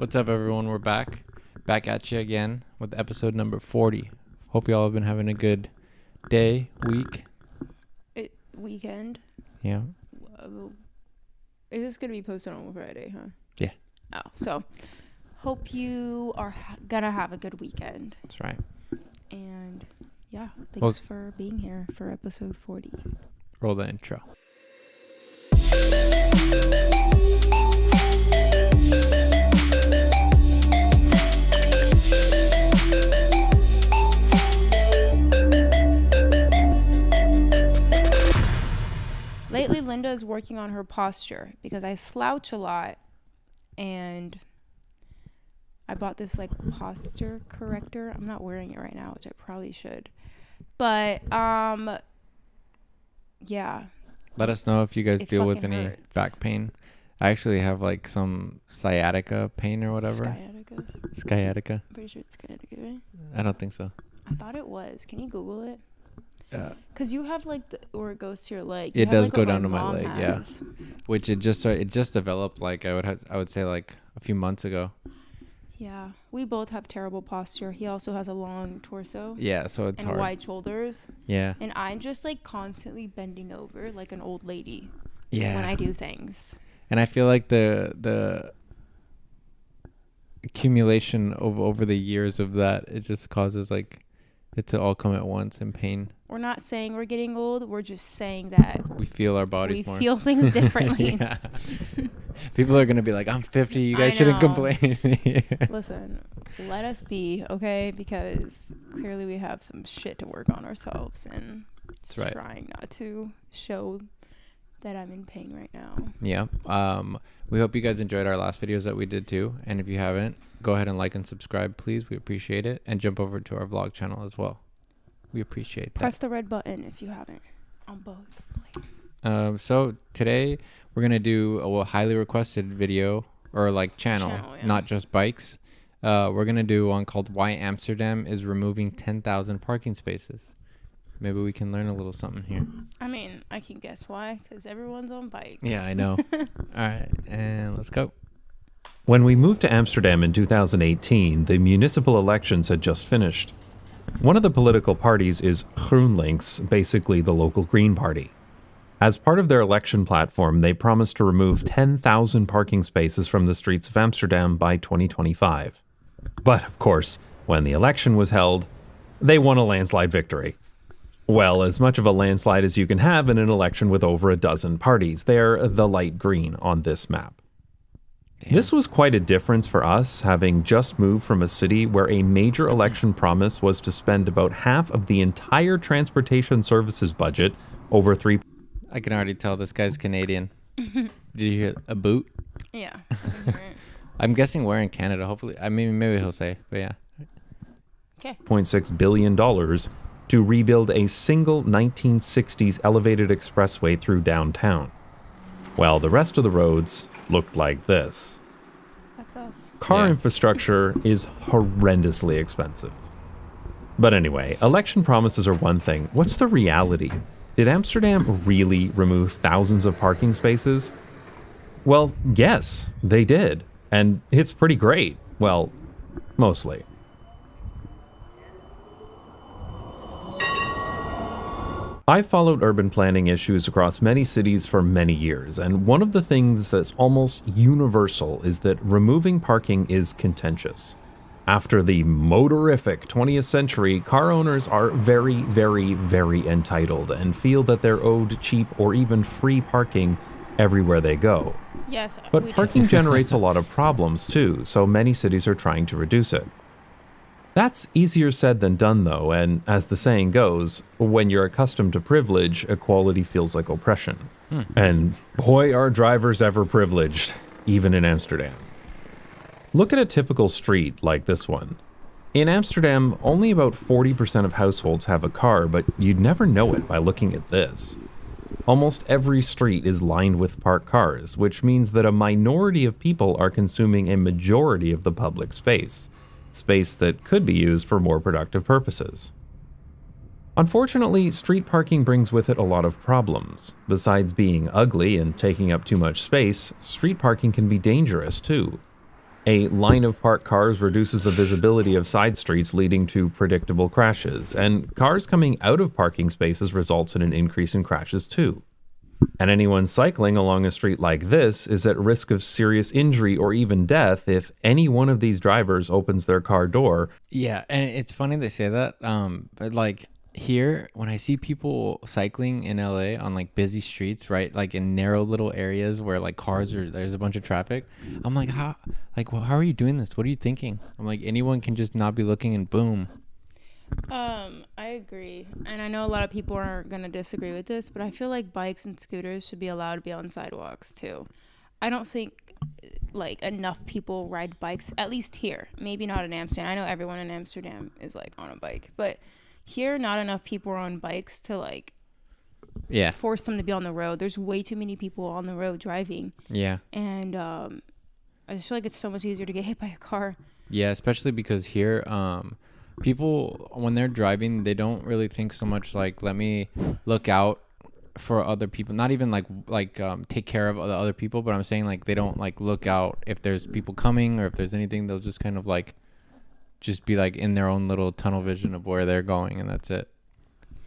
What's up, everyone? We're back at you again with episode number 40. Hope y'all have been having a good day, week. Weekend. Yeah. Is this gonna be posted on Friday, huh? Yeah. Oh, so hope you are gonna have a good weekend. That's right. And yeah, thanks for being here for episode 40. Roll the intro. Lately, Linda is working on her posture because I slouch a lot, and I bought this like posture corrector. I'm not wearing it right now, which I probably should. But yeah. Let us know if you guys deal with any hurts. back pain. I actually have like some sciatica pain or whatever. Sciatica. I'm pretty sure it's sciatica, right? I don't think so. I thought it was. Can you Google it? Because you have like where it goes to your leg. It does go down to my leg, yeah. Which it just developed like I would say like a few months ago. Yeah, we both have terrible posture. He also has a long torso. Yeah, so it's hard. And wide shoulders. Yeah. And I'm just like constantly bending over like an old lady. Yeah. When I do things. And I feel like the accumulation over the years of that, it just causes like it to all come at once in pain. We're not saying we're getting old. We're just saying that we feel our bodies more. We feel things differently. Yeah. People are going to be like, I'm 50. You guys shouldn't complain. Listen, let us be, okay? Because clearly we have some shit to work on ourselves. And trying not to show that I'm in pain right now. Yeah. We hope you guys enjoyed our last videos that we did too. And if you haven't, go ahead and like and subscribe, please. We appreciate it. And jump over to our vlog channel as well. We appreciate that. Press the red button if you haven't on both, please. So today we're going to do a highly requested video or like channel yeah. Not just bikes. We're going to do one called Why Amsterdam is Removing 10,000 Parking Spaces. Maybe we can learn a little something here. I mean, I can guess why, because everyone's on bikes. Yeah, I know. All right, and let's go. When we moved to Amsterdam in 2018, the municipal elections had just finished. One of the political parties is GroenLinks, basically the local Green Party. As part of their election platform, they promised to remove 10,000 parking spaces from the streets of Amsterdam by 2025. But, of course, when the election was held, they won a landslide victory. Well, as much of a landslide as you can have in an election with over a dozen parties. They're the light green on this map. Damn. This was quite a difference for us, having just moved from a city where a major election promise was to spend about half of the entire transportation services budget over 3... I can already tell this guy's Canadian. Did you hear a boot? Yeah. I'm guessing we're in Canada, hopefully. I mean, maybe he'll say, but yeah. Okay. $0.6 billion to rebuild a single 1960s elevated expressway through downtown. While the rest of the roads looked like this. That's us. Car infrastructure is horrendously expensive. But anyway, election promises are one thing. What's the reality? Did Amsterdam really remove thousands of parking spaces? Well, yes, they did. And it's pretty great. Well, mostly. I've followed urban planning issues across many cities for many years, and one of the things that's almost universal is that removing parking is contentious. After the motorific 20th century, car owners are very, very, very entitled and feel that they're owed cheap or even free parking everywhere they go. Yes, but parking generates a lot of problems too, so many cities are trying to reduce it. That's easier said than done though, and as the saying goes, when you're accustomed to privilege, equality feels like oppression. And boy are drivers ever privileged, even in Amsterdam. Look at a typical street like this one. In Amsterdam, only about 40% of households have a car, but you'd never know it by looking at this. Almost every street is lined with parked cars, which means that a minority of people are consuming a majority of the public space that could be used for more productive purposes. Unfortunately, street parking brings with it a lot of problems. Besides being ugly and taking up too much space, street parking can be dangerous too. A line of parked cars reduces the visibility of side streets, leading to predictable crashes, and cars coming out of parking spaces results in an increase in crashes too. And anyone cycling along a street like this is at risk of serious injury or even death if any one of these drivers opens their car door. Yeah, and it's funny they say that. But like here, when I see people cycling in LA on like busy streets, right, like in narrow little areas where like cars are, there's a bunch of traffic. I'm like, well, how are you doing this? What are you thinking? I'm like, anyone can just not be looking and boom. I agree. And I know a lot of people are going to disagree with this, but I feel like bikes and scooters should be allowed to be on sidewalks too. I don't think like enough people ride bikes, at least here. Maybe not in Amsterdam. I know everyone in Amsterdam is like on a bike, but here not enough people are on bikes to like force them to be on the road. There's way too many people on the road driving. Yeah. And I just feel like it's so much easier to get hit by a car. Yeah, especially because here people, when they're driving, they don't really think so much like, let me look out for other people, not even like take care of the other people, but I'm saying like they don't like look out if there's people coming or if there's anything. They'll just kind of like just be like in their own little tunnel vision of where they're going, and that's it.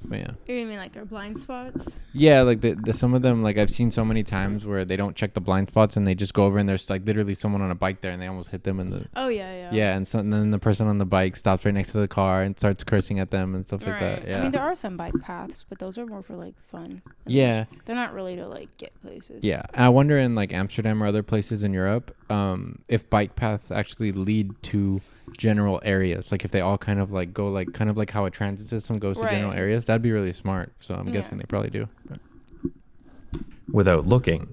But yeah. You mean like their blind spots? Yeah, like the some of them, like I've seen so many times where they don't check the blind spots and they just go over and there's like literally someone on a bike there and they almost hit them in the. Oh yeah. Yeah, and then the person on the bike stops right next to the car and starts cursing at them and stuff like that. Yeah. I mean, there are some bike paths, but those are more for like fun. Yeah. They're not really to like get places. Yeah, and I wonder in like Amsterdam or other places in Europe, if bike paths actually lead to general areas, like if they all kind of like go like kind of like how a transit system goes to general areas. That'd be really smart. So I'm guessing they probably do. But. Without looking.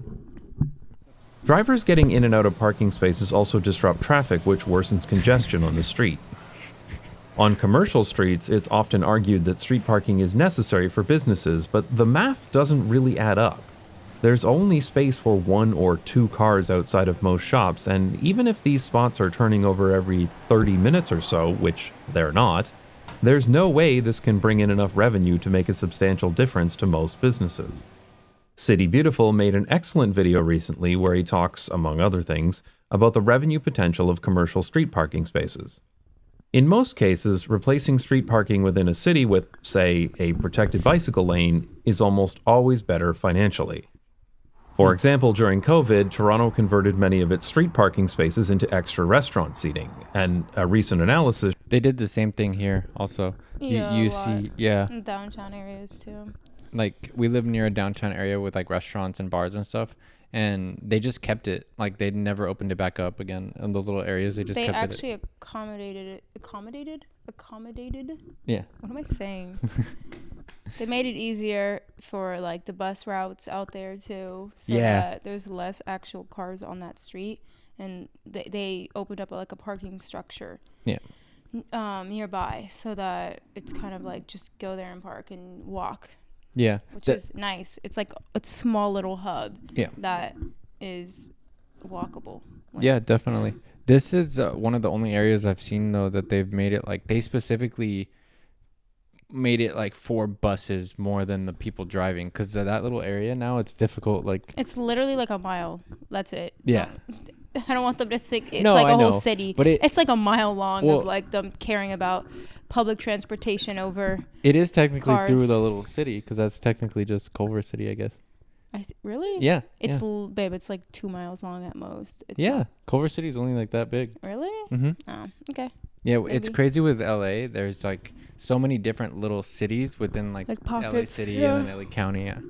Drivers getting in and out of parking spaces also disrupt traffic, which worsens congestion on the street. On commercial streets, it's often argued that street parking is necessary for businesses, but the math doesn't really add up. There's only space for 1 or 2 cars outside of most shops, and even if these spots are turning over every 30 minutes or so, which they're not, there's no way this can bring in enough revenue to make a substantial difference to most businesses. City Beautiful made an excellent video recently where he talks, among other things, about the revenue potential of commercial street parking spaces. In most cases, replacing street parking within a city with, say, a protected bicycle lane is almost always better financially. For example, during COVID, Toronto converted many of its street parking spaces into extra restaurant seating, and a recent analysis... They did the same thing here also. Yeah, you see, yeah. In downtown areas too. Like, we live near a downtown area with like restaurants and bars and stuff, and they just kept it. Like, they never opened it back up again in those little areas. They just kept it. They actually accommodated it. Accommodated? Yeah. What am I saying? They made it easier for like the bus routes out there too, so that there's less actual cars on that street, and they opened up like a parking structure nearby, so that it's kind of like just go there and park and walk. Yeah, which is nice. It's like a small little hub. Yeah, that is walkable. Yeah, definitely. This is one of the only areas I've seen though that they've made it like they specifically made it like for buses more than the people driving, because that little area now it's difficult. Like it's literally like a mile. That's it. Yeah. I don't want them to think it's like a whole city. But it's like a mile long of like them caring about public transportation over. It is technically cars. Through the little city, because that's technically just Culver City, I guess. Really? Yeah. It's babe. It's like 2 miles long at most. It's Culver City is only like that big. Really? Mm-hmm. Oh, okay. Yeah, maybe. It's crazy with LA. There's like so many different little cities within like pockets, LA City and then LA County. Yeah.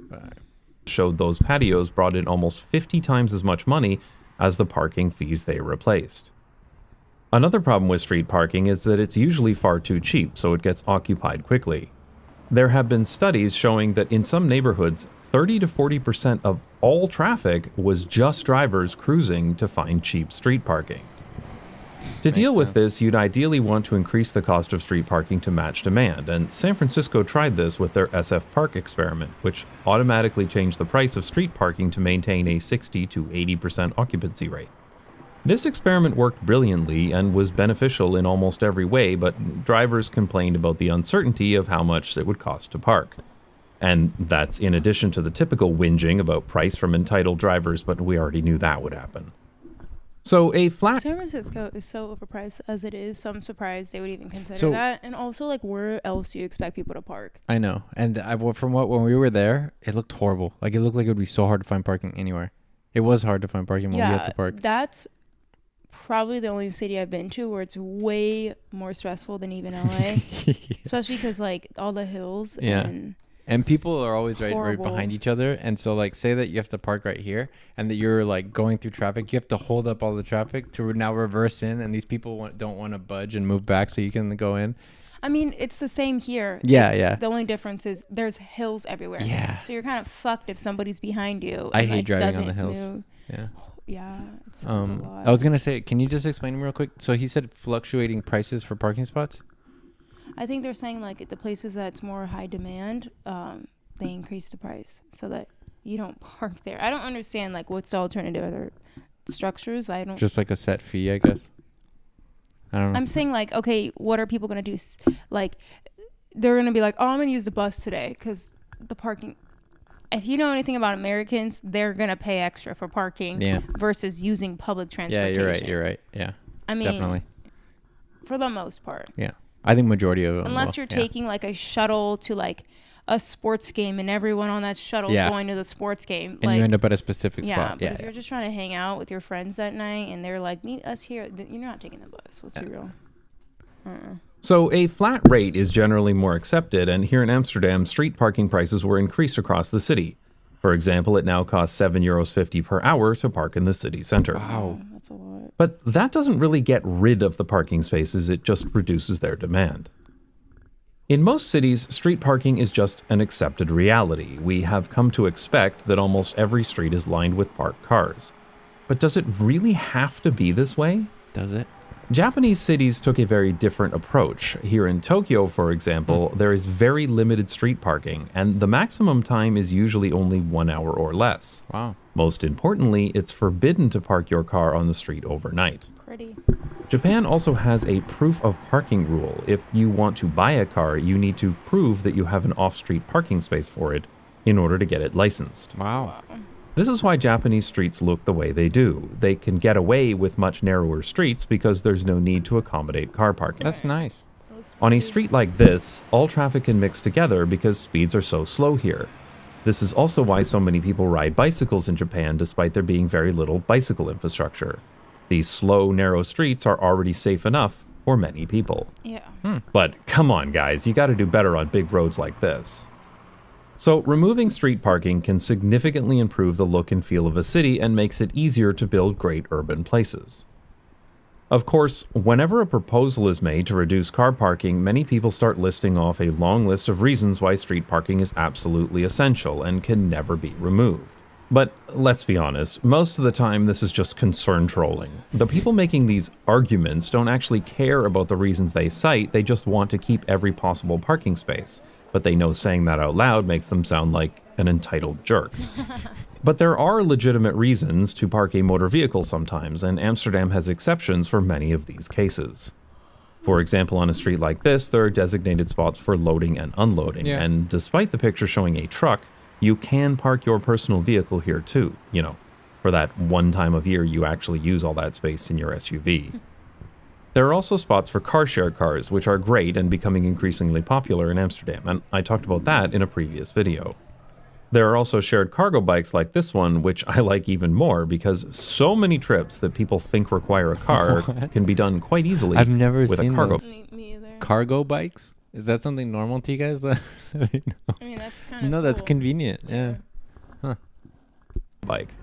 Showed those patios brought in almost 50 times as much money as the parking fees they replaced. Another problem with street parking is that it's usually far too cheap, so it gets occupied quickly. There have been studies showing that in some neighborhoods, 30 to 40% of all traffic was just drivers cruising to find cheap street parking. To deal with this, you'd ideally want to increase the cost of street parking to match demand, and San Francisco tried this with their SF Park experiment, which automatically changed the price of street parking to maintain a 60 to 80% occupancy rate. This experiment worked brilliantly and was beneficial in almost every way, but drivers complained about the uncertainty of how much it would cost to park. And that's in addition to the typical whinging about price from entitled drivers, but we already knew that would happen. So a flat San Francisco is so overpriced as it is, so I'm surprised they would even consider that. And also, like, where else do you expect people to park? I know. And when we were there, it looked horrible. Like, it looked like it would be so hard to find parking anywhere. It was hard to find parking when we had to park. That's probably the only city I've been to where it's way more stressful than even LA. Especially because, like, all the hills and people are always right behind each other. And so, like, say that you have to park right here and that you're, like, going through traffic. You have to hold up all the traffic to now reverse in. And these people don't want to budge and move back so you can go in. I mean, it's the same here. Yeah. The only difference is there's hills everywhere. Yeah. So you're kind of fucked if somebody's behind you. I hate driving on the hills. Move. Yeah. Yeah, it's a lot. I was going to say, can you just explain to me real quick? So he said fluctuating prices for parking spots? I think they're saying, like, the places that's more high demand, they increase the price so that you don't park there. I don't understand, like, what's the alternative? Other structures? I don't. Just like a set fee, I guess. I don't know. I'm saying, like, okay, what are people going to do? Like, they're going to be like, oh, I'm going to use the bus today because the parking. If you know anything about Americans, they're going to pay extra for parking versus using public transportation. Yeah, you're right. Yeah. I mean, definitely. For the most part. Yeah. I think majority of them. Unless you're taking, like, a shuttle to, like, a sports game and everyone on that shuttle is going to the sports game. And like, you end up at a specific spot. But if you're just trying to hang out with your friends that night and they're like, meet us here, you're not taking the bus. Let's be real. So a flat rate is generally more accepted, and here in Amsterdam, street parking prices were increased across the city. For example, it now costs €7.50 per hour to park in the city center. Wow. That's a lot. But that doesn't really get rid of the parking spaces, it just reduces their demand. In most cities, street parking is just an accepted reality. We have come to expect that almost every street is lined with parked cars. But does it really have to be this way? Does it? Japanese cities took a very different approach. Here in Tokyo, for example, there is very limited street parking, and the maximum time is usually only 1 hour or less. Wow. Most importantly, it's forbidden to park your car on the street overnight. Pretty. Japan also has a proof of parking rule. If you want to buy a car, you need to prove that you have an off-street parking space for it in order to get it licensed. Wow. This is why Japanese streets look the way they do. They can get away with much narrower streets because there's no need to accommodate car parking. That's nice. On a street like this, all traffic can mix together because speeds are so slow here. This is also why so many people ride bicycles in Japan despite there being very little bicycle infrastructure. These slow, narrow streets are already safe enough for many people. Yeah. But come on, guys, you gotta do better on big roads like this. So removing street parking can significantly improve the look and feel of a city and makes it easier to build great urban places. Of course, whenever a proposal is made to reduce car parking, many people start listing off a long list of reasons why street parking is absolutely essential and can never be removed. But let's be honest, most of the time this is just concern trolling. The people making these arguments don't actually care about the reasons they cite, they just want to keep every possible parking space. But they know saying that out loud makes them sound like an entitled jerk. But there are legitimate reasons to park a motor vehicle sometimes, and Amsterdam has exceptions for many of these cases. For example, on a street like this, there are designated spots for loading and unloading, and despite the picture showing a truck, you can park your personal vehicle here too, for that one time of year you actually use all that space in your SUV. There are also spots for car share cars, which are great and becoming increasingly popular in Amsterdam, and I talked about that in a previous video. There are also shared cargo bikes like this one, which I like even more because so many trips that people think require a car can be done quite easily I've never with seen a cargo. Me either. Cargo bikes? Is that something normal to you guys? I mean, that's kind of No, that's convenient. Yeah. Bike.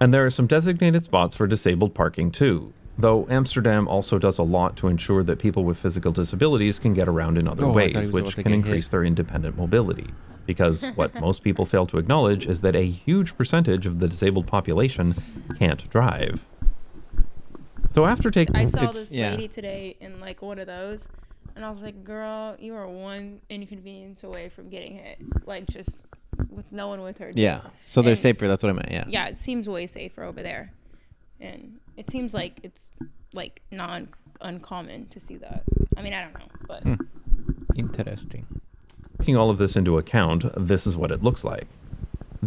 And there are some designated spots for disabled parking too. Though Amsterdam also does a lot to ensure that people with physical disabilities can get around in other ways, which can increase their independent mobility. Because what most people fail to acknowledge is that a huge percentage of the disabled population can't drive. So after taking... I saw this lady today in like one of those, and I was like, girl, you are one inconvenience away from getting hit. Like, just with no one with her. Yeah, so they're safer, that's what I meant, Yeah, it seems way safer over there. And it seems like it's like uncommon to see that. I mean, I don't know, but Interesting. Taking all of this into account, this is what it looks like.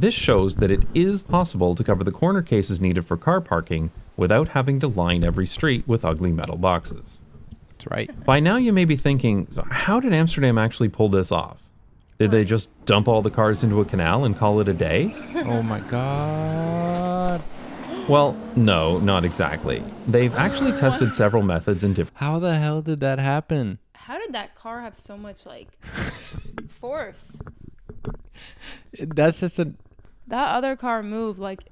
This shows that it is possible to cover the corner cases needed for car parking without having to line every street with ugly metal boxes. That's right. By now you may be thinking, how did Amsterdam actually pull this off? Did they just dump all the cars into a canal and call it a day? Oh my god. Well, no, not exactly. They've actually tested several methods in different... How the hell did that happen? How did that car have so much like force? That's just a... That other car moved like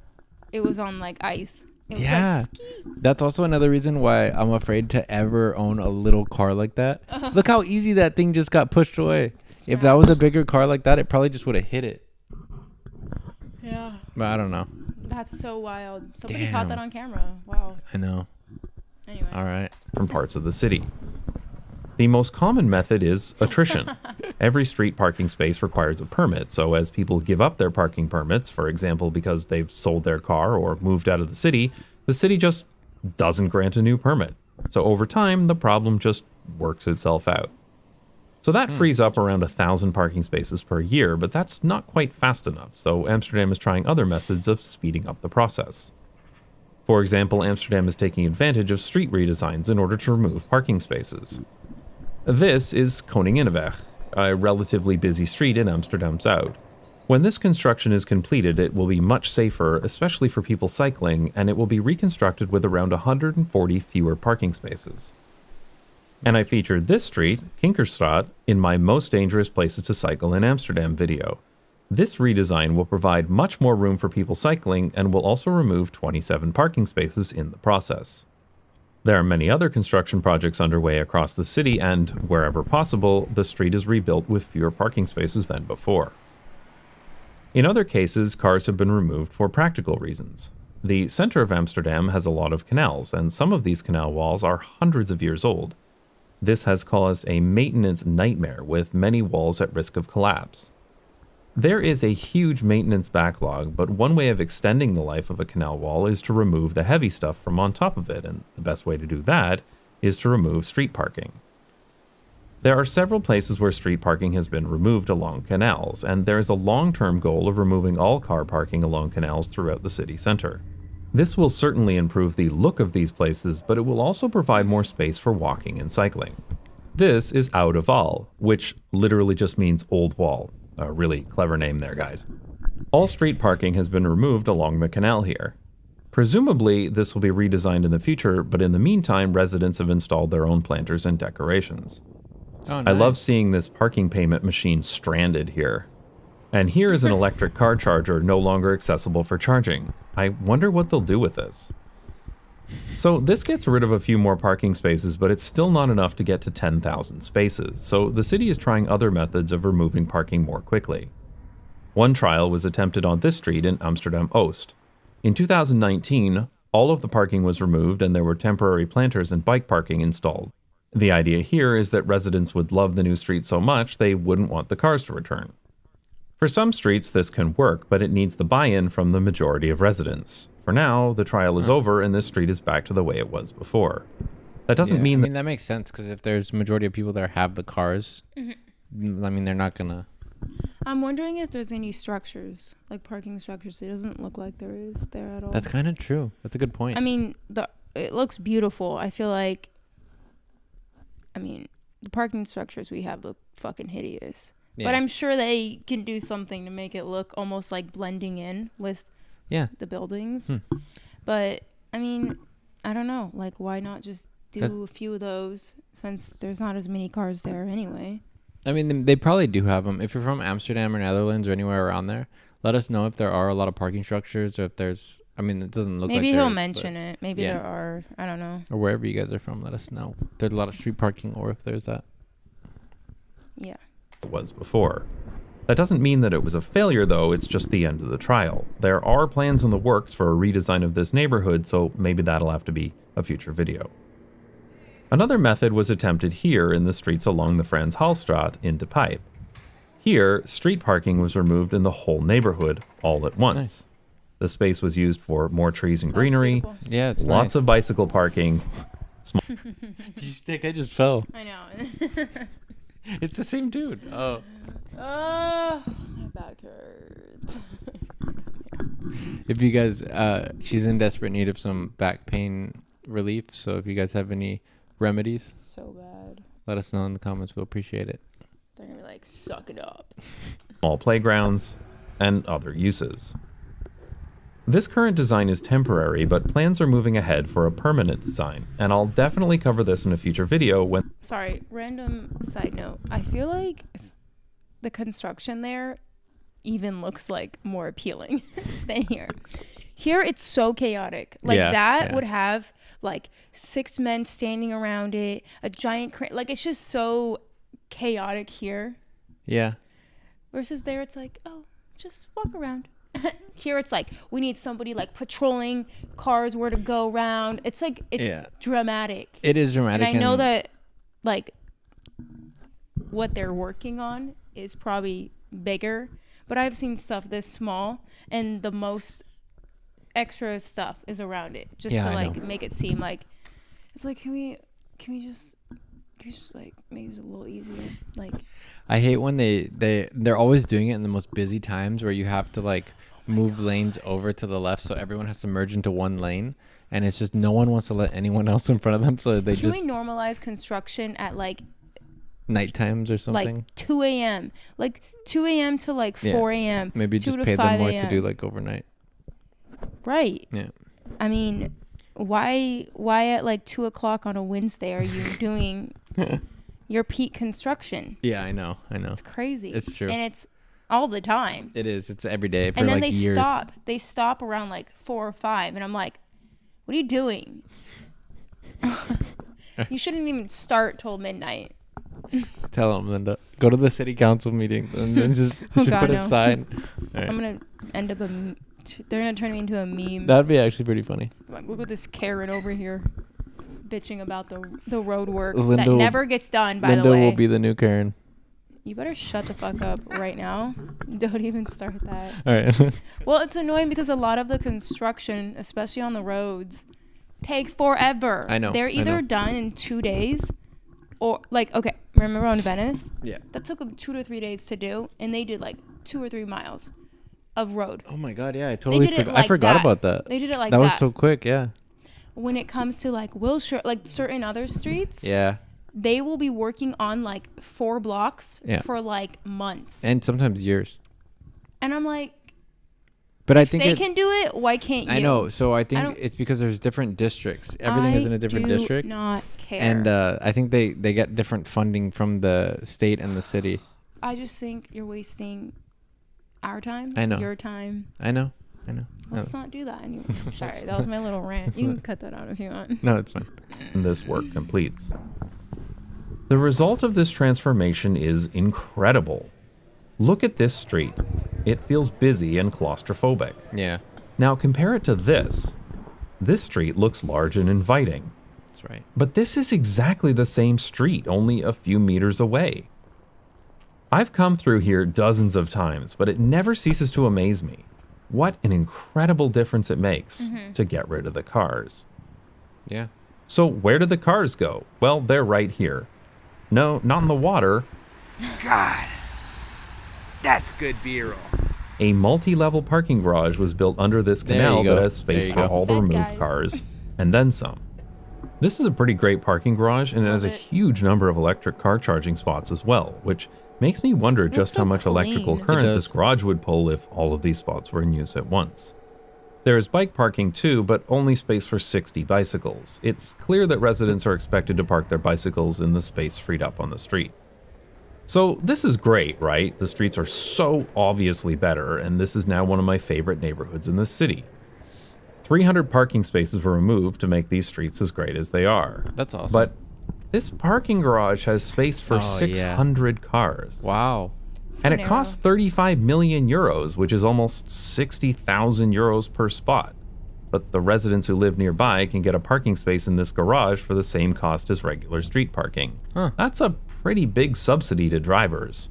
it was on like ice. It Yeah. was like, ski. That's also another reason why I'm afraid to ever own a little car like that. Look how easy that thing just got pushed away. If that was a bigger car like that, it probably just would have hit it. Yeah. But I don't know. That's so wild. Somebody Damn. caught that on camera. Wow. I know. Anyway. All right. parts of the city. The most common method is attrition. Every street parking space requires a permit, so as people give up their parking permits, for example, because they've sold their car or moved out of the city just doesn't grant a new permit. So over time, the problem just works itself out. So that frees up around 1,000 parking spaces per year, but that's not quite fast enough, so Amsterdam is trying other methods of speeding up the process. For example, Amsterdam is taking advantage of street redesigns in order to remove parking spaces. This is Koninginnenweg, a relatively busy street in Amsterdam Zuid. When this construction is completed, it will be much safer, especially for people cycling, and it will be reconstructed with around 140 fewer parking spaces. And I featured this street, Kinkerstraat, in my Most Dangerous Places to Cycle in Amsterdam video. This redesign will provide much more room for people cycling and will also remove 27 parking spaces in the process. There are many other construction projects underway across the city, and wherever possible, the street is rebuilt with fewer parking spaces than before. In other cases, cars have been removed for practical reasons. The center of Amsterdam has a lot of canals, and some of these canal walls are hundreds of years old. This has caused a maintenance nightmare, with many walls at risk of collapse. There is a huge maintenance backlog, but one way of extending the life of a canal wall is to remove the heavy stuff from on top of it, and the best way to do that is to remove street parking. There are several places where street parking has been removed along canals, and there is a long-term goal of removing all car parking along canals throughout the city center. This will certainly improve the look of these places, but it will also provide more space for walking and cycling. This is Oude Wal, which literally just means old wall. A really clever name there, guys. All street parking has been removed along the canal here. Presumably, this will be redesigned in the future, but in the meantime, residents have installed their own planters and decorations. Oh, nice. I love seeing this parking payment machine stranded here. And here is an electric car charger no longer accessible for charging. I wonder what they'll do with this. So this gets rid of a few more parking spaces, but it's still not enough to get to 10,000 spaces, so the city is trying other methods of removing parking more quickly. One trial was attempted on this street in Amsterdam Oost. In 2019, all of the parking was removed and there were temporary planters and bike parking installed. The idea here is that residents would love the new street so much they wouldn't want the cars to return. For some streets this can work, but it needs the buy-in from the majority of residents. For now, the trial is over and this street is back to the way it was before. That doesn't mean that... that makes sense, because if there's majority of people that have the cars, I mean, they're not gonna... I'm wondering if there's any structures, like parking structures. It doesn't look like there is there at all. That's kind of true. That's a good point. I mean, it looks beautiful. I feel like, the parking structures we have look fucking hideous. Yeah. But I'm sure they can do something to make it look almost like blending in with the buildings. But, I don't know. Like, why not just do a few of those, since there's not as many cars there anyway? I mean, they probably do have them. If you're from Amsterdam or Netherlands or anywhere around there, let us know if there are a lot of parking structures, or if there's... it doesn't look like maybe he'll mention it. Maybe there are. I don't know. Or wherever you guys are from, let us know. If there's a lot of street parking, or if there's that. Yeah. It was before. That doesn't mean that it was a failure, though. It's just the end of the trial. There are plans in the works for a redesign of this neighborhood, so maybe that'll have to be a future video. Another method was attempted here in the streets along the Frans Halstraat in De Pijp. Here, street parking was removed in the whole neighborhood all at once. Nice. The space was used for more trees and greenery. Yeah, it's lots of bicycle parking. Did you think I just fell? I know. It's the same dude. Oh. My back hurts. If you guys, she's in desperate need of some back pain relief. So if you guys have any remedies, So bad. let us know in the comments. We'll appreciate it. They're gonna be like, suck it up. Small playgrounds, and other uses. This current design is temporary, but plans are moving ahead for a permanent design, and I'll definitely cover this in a future video when... Sorry, random side note. I feel like the construction there even looks like more appealing than here. Here it's so chaotic. Like that would have like 6 men standing around it, a giant crane. Like it's just so chaotic here. Yeah. Versus there it's like, oh, just walk around. Here it's like we need somebody like patrolling cars where to go around. It's like it's dramatic. It is dramatic. And I know that like what they're working on is probably bigger, but I've seen stuff this small and the most extra stuff is around it just to like make it seem like it's like can we just like make this a little easier. Like I hate when they're always doing it in the most busy times where you have to like move lanes over to the left so everyone has to merge into one lane, and it's just no one wants to let anyone else in front of them, so they can just we normalize construction at like night times or something, like 2 a.m. like 2 a.m. to like 4 a.m. maybe 2 just to pay them 5 more a.m. to do like overnight. Right. Yeah. I mean, why at like 2 o'clock on a Wednesday are you doing your peak construction? Yeah, I know. It's crazy. It's true. And it's all the time. It is. It's every day for and then like they years. They stop around like 4 or 5 and I'm like, what are you doing? You shouldn't even start till midnight. Tell them, Linda. Go to the city council meeting and then just put a sign. Right. I'm going to end up they're going to turn me into a meme. That'd be actually pretty funny. Like, look at this Karen over here bitching about the road work Linda that never gets done, by the Linda way. will be the new Karen. You better shut the fuck up right now. Don't even start that. All right. Well, it's annoying because a lot of the construction, especially on the roads, take forever. I know. They're either done in 2 days or like, okay, remember on Venice? Yeah. That took them 2 to 3 days to do, and they did like 2 or 3 miles of road. Oh my God. Yeah. I totally like I forgot that. about that. They did it like that. That was so quick. Yeah. When it comes to like Wilshire, like certain other streets. Yeah. They will be working on like 4 blocks for like months. And sometimes years. And I'm like, but I think they can do it. Why can't you? I know. So I think it's because there's different districts. Everything is in a different district. Not care. And I think they get different funding from the state and the city. I just think you're wasting our time. I know. Your time. I know. Let's not do that anymore. Sorry, that was my little rant. You can cut that out if you want. No, it's fine. this work completes. The result of this transformation is incredible. Look at this street. It feels busy and claustrophobic. Yeah. Now compare it to this. This street looks large and inviting. That's right. But this is exactly the same street, only a few meters away. I've come through here dozens of times, but it never ceases to amaze me. What an incredible difference it makes to get rid of the cars. Yeah. So where do the cars go? Well, they're right here. No, not in the water. God, that's good B-roll. A multi-level parking garage was built under this canal that has There space you for go. all the Said removed guys. cars, and then some. This is a pretty great parking garage, and it has a Love it. huge number of electric car charging spots as well, which makes me wonder just so how much electrical clean. current It this does. garage would pull if all of these spots were in use at once. There is bike parking too, but only space for 60 bicycles. It's clear that residents are expected to park their bicycles in the space freed up on the street. So this is great, right? The streets are so obviously better, and this is now one of my favorite neighborhoods in the city. 300 parking spaces were removed to make these streets as great as they are. That's awesome. But this parking garage has space for Oh, yeah. 600 cars. Wow. And it costs 35 million euros, which is almost 60,000 euros per spot. But the residents who live nearby can get a parking space in this garage for the same cost as regular street parking. Huh. That's a pretty big subsidy to drivers.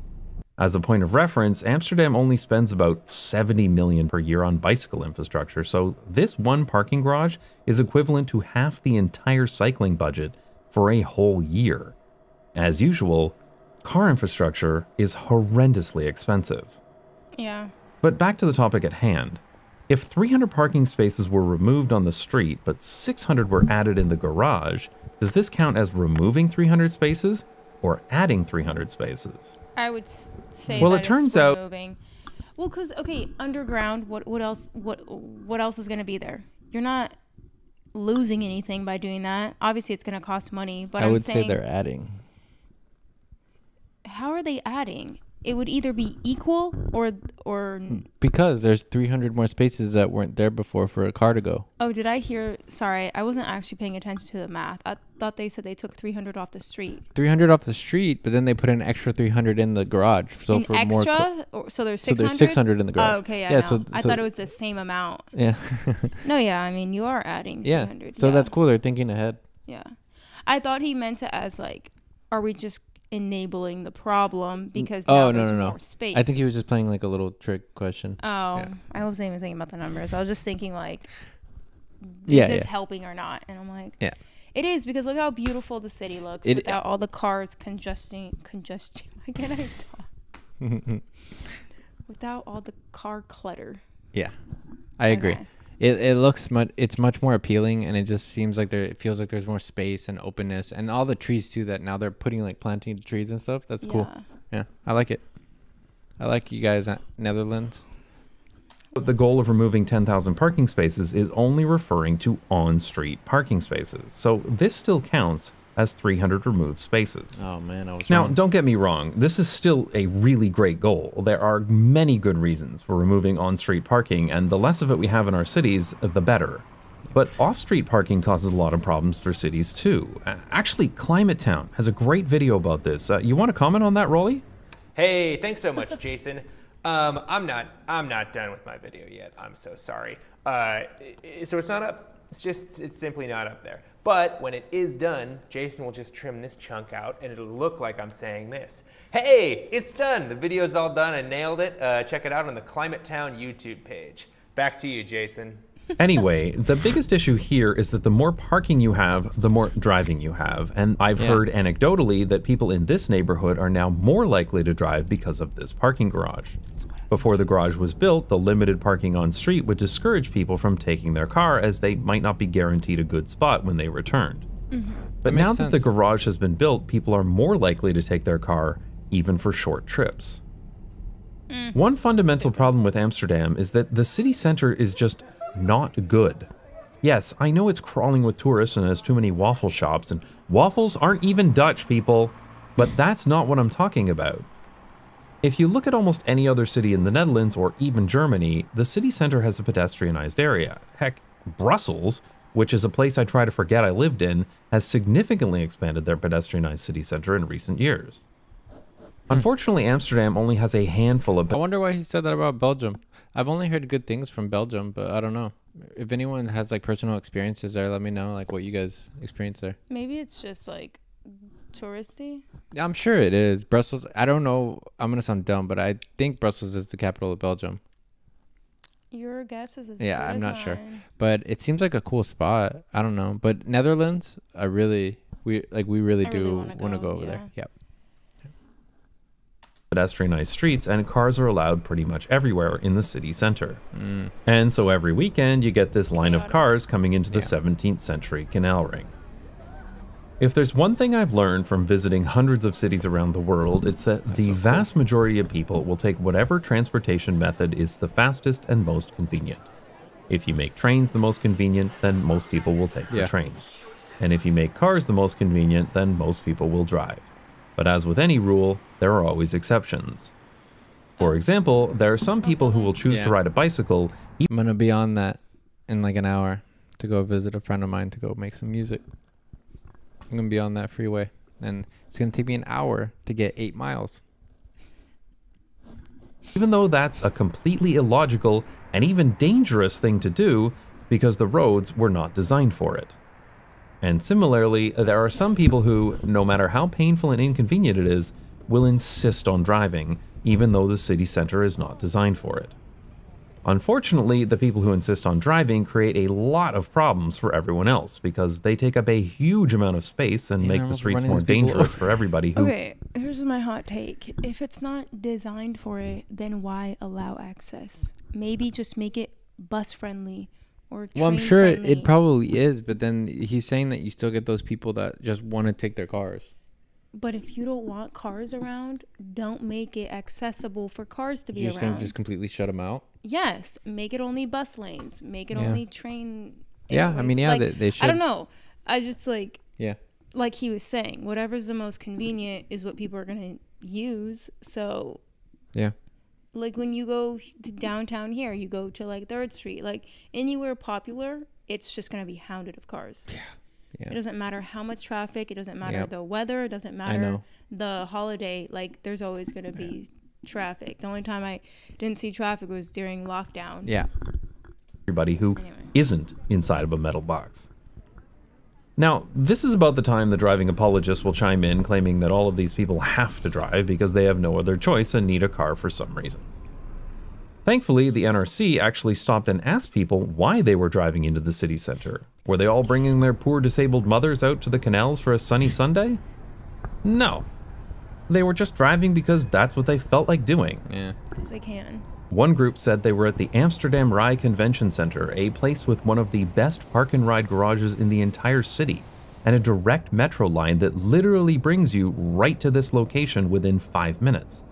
As a point of reference, Amsterdam only spends about 70 million per year on bicycle infrastructure, so this one parking garage is equivalent to half the entire cycling budget for a whole year. As usual, car infrastructure is horrendously expensive. Yeah. But back to the topic at hand. If 300 parking spaces were removed on the street, but 600 were added in the garage, does this count as removing 300 spaces or adding 300 spaces? I would say Well, that it turns it's out removing. Well, because okay, underground. What else? What else is going to be there? You're not losing anything by doing that. Obviously, it's going to cost money. But I I'm would saying, say they're adding. how are they adding? It would either be equal or Because there's 300 more spaces that weren't there before for a car to go. oh, did I hear? Sorry, I wasn't actually paying attention to the math. I thought they said they took 300 off the street. 300 off the street, but then they put an extra 300 in the garage. So An for extra? So there's so 600? there's 600 in the garage. Oh, okay, yeah, Yeah, no. so I thought it was the same amount. yeah. No, yeah, I mean, you are adding Yeah. 300. So yeah. that's cool. They're thinking ahead. Yeah. I thought he meant it as like, are we just enabling the problem because now there's more space? I think he was just playing like a little trick question. Oh, Yeah. I wasn't even thinking about the numbers. I was just thinking like, Yeah, is this yeah. helping or not? And I'm like, Yeah. it is, because look how beautiful the city looks without all the cars congesting. Why can't I talk? Without all the car clutter. Yeah, I agree. Okay. It looks it's much more appealing, and it just seems like it feels like there's more space and openness, and all the trees too. That now they're putting like planting trees and stuff. That's cool. Yeah, I like it. I like you guys at Netherlands. The goal of removing 10,000 parking spaces is only referring to on-street parking spaces, so this still counts as 300 removed spaces. Oh man, I was Now, wrong. don't get me wrong, this is still a really great goal. There are many good reasons for removing on-street parking, and the less of it we have in our cities, the better. But off-street parking causes a lot of problems for cities too. Actually, Climate Town has a great video about this. You want to comment on that, Rolly? Hey, thanks so much, Jason. I'm not done with my video yet. I'm so sorry. So it's not up. It's simply not up there. But when it is done, Jason will just trim this chunk out, and it'll look like I'm saying this. Hey, it's done. The video's all done. I nailed it. Check it out on the Climate Town YouTube page. Back to you, Jason. Anyway, the biggest issue here is that the more parking you have, the more driving you have. And I've heard anecdotally that people in this neighborhood are now more likely to drive because of this parking garage. Before the garage was built, the limited parking on street would discourage people from taking their car, as they might not be guaranteed a good spot when they returned. But now that the garage has been built, people are more likely to take their car, even for short trips. One fundamental problem with Amsterdam is that the city center is just not good. Yes, I know it's crawling with tourists and has too many waffle shops, and waffles aren't even Dutch, people, but that's not what I'm talking about. If you look at almost any other city in the Netherlands or even Germany, the city center has a pedestrianized area. Heck, Brussels, which is a place I try to forget I lived in, has significantly expanded their pedestrianized city center in recent years. Unfortunately, Amsterdam only has a handful of... I wonder why he said that about Belgium. I've only heard good things from Belgium, but I don't know. If anyone has like personal experiences there, let me know like what you guys experienced there. Maybe it's just like touristy. I'm sure it is. Brussels, I don't know. I'm going to sound dumb, but I think Brussels is the capital of Belgium. Your guess is as Yeah, good I'm as not sure. mine. But it seems like a cool spot. I don't know. But Netherlands, we really do want to go over there. Yep. pedestrianized streets, and cars are allowed pretty much everywhere in the city center. And so every weekend you get this line of cars coming into the 17th century canal ring. If there's one thing I've learned from visiting hundreds of cities around the world, it's that the vast majority of people will take whatever transportation method is the fastest and most convenient. If you make trains the most convenient, then most people will take the train. And if you make cars the most convenient, then most people will drive. But as with any rule, there are always exceptions. For example, there are some people who will choose to ride a bicycle. I'm going to be on that in like an hour to go visit a friend of mine to go make some music. I'm going to be on that freeway, and it's going to take me an hour to get 8 miles. Even though that's a completely illogical and even dangerous thing to do because the roads were not designed for it. And similarly, there are some people who, no matter how painful and inconvenient it is, will insist on driving, even though the city center is not designed for it. Unfortunately, the people who insist on driving create a lot of problems for everyone else because they take up a huge amount of space and make the streets more dangerous for everybody who... Okay, here's my hot take. If it's not designed for it, then why allow access? Maybe just make it bus friendly or Well, I'm train sure friendly. it probably is, but then he's saying that you still get those people that just want to take their cars. But if you don't want cars around, don't make it accessible for cars to be You're around. saying just completely shut them out? Yes, make it only bus lanes. Make it only train. Yeah, I mean, yeah, like, they should. I don't know. I just Yeah. like he was saying, whatever's the most convenient is what people are gonna use. So Yeah. like when you go to downtown here, you go to like 3rd Street, like anywhere popular, it's just gonna be hounded of cars. Yeah. It doesn't matter how much traffic. It doesn't matter Yep. the weather. It doesn't matter know. the holiday. Like there's always gonna be traffic. The only time I didn't see traffic was during lockdown. Yeah. Everybody who isn't inside of a metal box. Now, this is about the time the driving apologists will chime in, claiming that all of these people have to drive because they have no other choice and need a car for some reason. Thankfully, the NRC actually stopped and asked people why they were driving into the city center. Were they all bringing their poor disabled mothers out to the canals for a sunny Sunday? No. They were just driving because that's what they felt like doing. Yeah. Because I can. One group said they were at the Amsterdam Rai Convention Center, a place with one of the best park and ride garages in the entire city, and a direct metro line that literally brings you right to this location within 5 minutes.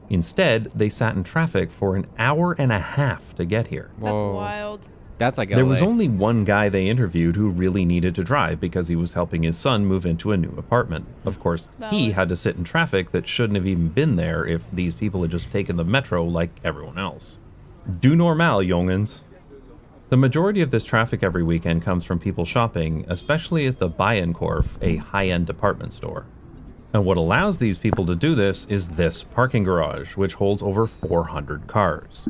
Instead, they sat in traffic for an hour and a half to get here. That's Whoa. wild. That's like There LA. was only one guy they interviewed who really needed to drive because he was helping his son move into a new apartment. Of course, he valid. had to sit in traffic that shouldn't have even been there if these people had just taken the metro like everyone else. Do normal, jongens. The majority of this traffic every weekend comes from people shopping, especially at the Bijenkorf, a high-end department store. And what allows these people to do this is this parking garage, which holds over 400 cars.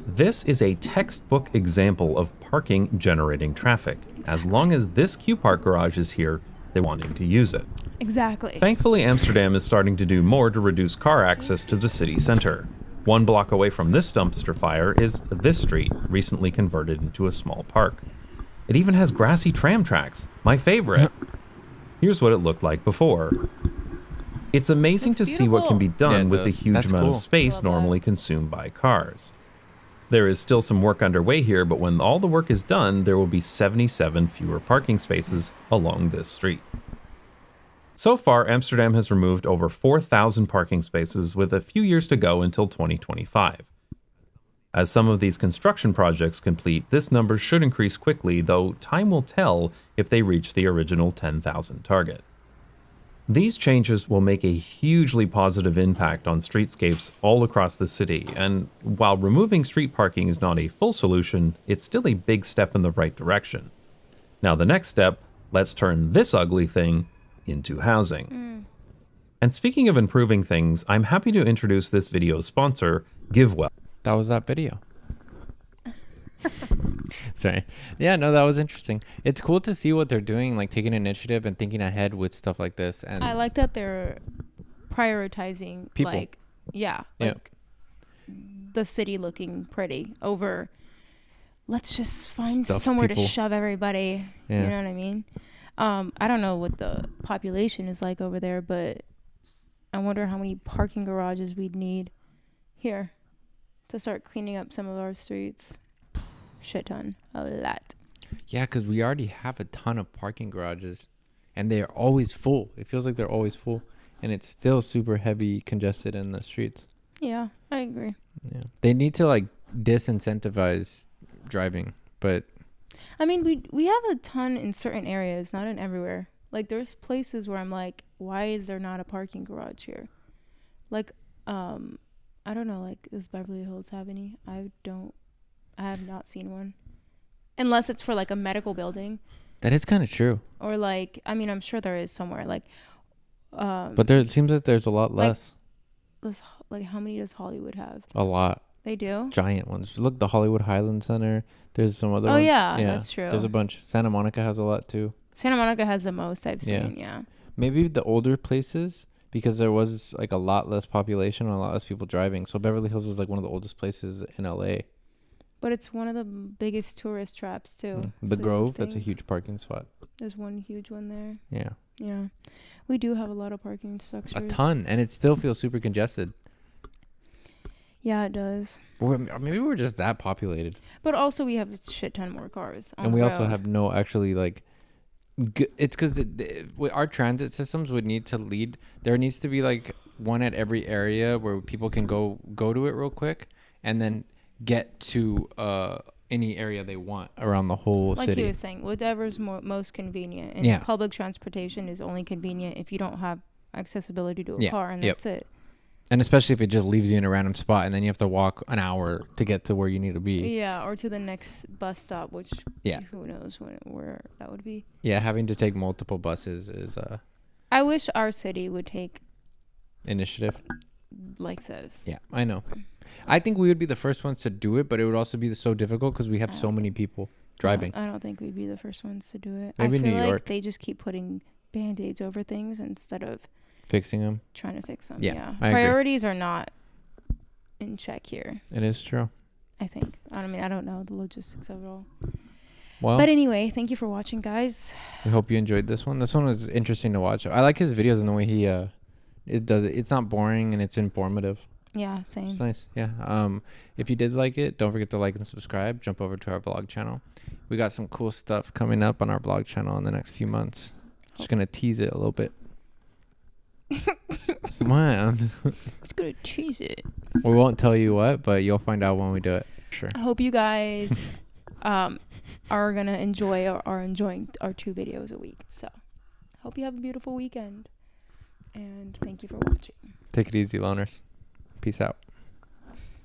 This is a textbook example of parking generating traffic. As long as this Q-Park garage is here, they're wanting to use it. Exactly. Thankfully, Amsterdam is starting to do more to reduce car access to the city center. 1 block away from this dumpster fire is this street, recently converted into a small park. It even has grassy tram tracks, my favorite. Here's what it looked like before. It's amazing to see what can be done Yeah, it with the does. huge That's amount cool. of space Love that. normally consumed by cars. There is still some work underway here, but when all the work is done, there will be 77 fewer parking spaces along this street. So far, Amsterdam has removed over 4,000 parking spaces with a few years to go until 2025. As some of these construction projects complete, this number should increase quickly, though time will tell if they reach the original 10,000 target. These changes will make a hugely positive impact on streetscapes all across the city, and while removing street parking is not a full solution, it's still a big step in the right direction. Now the next step, let's turn this ugly thing into housing. And speaking of improving things, I'm happy to introduce this video's sponsor, GiveWell. That was that video. Sorry. Yeah, no, that was interesting. It's cool to see what they're doing, like taking initiative and thinking ahead with stuff like this. And I like that they're prioritizing People. like Yeah. the city looking pretty over let's just find Stuff somewhere people. to shove everybody. Yeah. You know what I mean? I don't know what the population is like over there, but I wonder how many parking garages we'd need here to start cleaning up some of our streets. Shit ton. A lot. Yeah, because we already have a ton of parking garages, and they're always full. It feels like they're always full, and it's still super heavy, congested in the streets. Yeah, I agree. Yeah, they need to like disincentivize driving, but I mean, we have a ton in certain areas, not in everywhere. Like, there's places where I'm like, why is there not a parking garage here? Like, I don't know, like, does Beverly Hills have any? I have not seen one. Unless it's for, like, a medical building. that is kind of true. Or, like, I mean, I'm sure there is somewhere. Like, But there it seems like there's a lot like- less. like, how many does Hollywood have? A lot. They do? Giant ones. Look, the Hollywood Highland Center. There's some other Oh, ones. yeah, that's true. There's a bunch. Santa Monica has a lot too. Santa Monica has the most I've Yeah. seen, yeah. Maybe the older places, because there was like a lot less population and a lot less people driving. So Beverly Hills was like one of the oldest places in LA. But it's one of the biggest tourist traps, too. The So you Grove, that's a think huge parking spot. There's one huge one there. Yeah. Yeah. We do have a lot of parking structures. A ton. And it still feels super congested. Yeah, it does. Maybe we're just that populated. But also we have a shit ton more cars on And the we also road. have no actually like it's because our transit systems would need to lead. There needs to be like one at every area where people can go to it real quick and then get to any area they want around the whole like city. he was saying, whatever's most convenient. And Yeah. public transportation is only convenient if you don't have accessibility to a Yeah. car, and Yep. that's it. And especially if it just leaves you in a random spot and then you have to walk an hour to get to where you need to be. Yeah, or to the next bus stop, which Yeah. who knows where that would be. Yeah, having to take multiple buses is I wish our city would take initiative. like this. Yeah, I know. I think we would be the first ones to do it, but it would also be so difficult because we have so many people driving. I don't think we'd be the first ones to do it. Maybe I feel New like York. they just keep putting band-aids over things instead of Fixing them. trying to fix them. Yeah, I agree. Priorities are not in check here, It is true. I think. I don't know the logistics of it all. Well, But anyway, thank you for watching, guys. we hope you enjoyed this one. This one was interesting to watch. I like his videos and the way he it does it. It's not boring and it's informative. Yeah, same. It's nice. Yeah. If you did like it, don't forget to like and subscribe. Jump over to our vlog channel. We got some cool stuff coming up on our vlog channel in the next few months. Just gonna tease it a little bit. What? I'm just gonna tease it. We won't tell you what, but you'll find out when we do it. Sure. I hope you guys are gonna enjoy or are enjoying our 2 videos a week. So hope you have a beautiful weekend, and thank you for watching. Take it easy, loners. Peace out.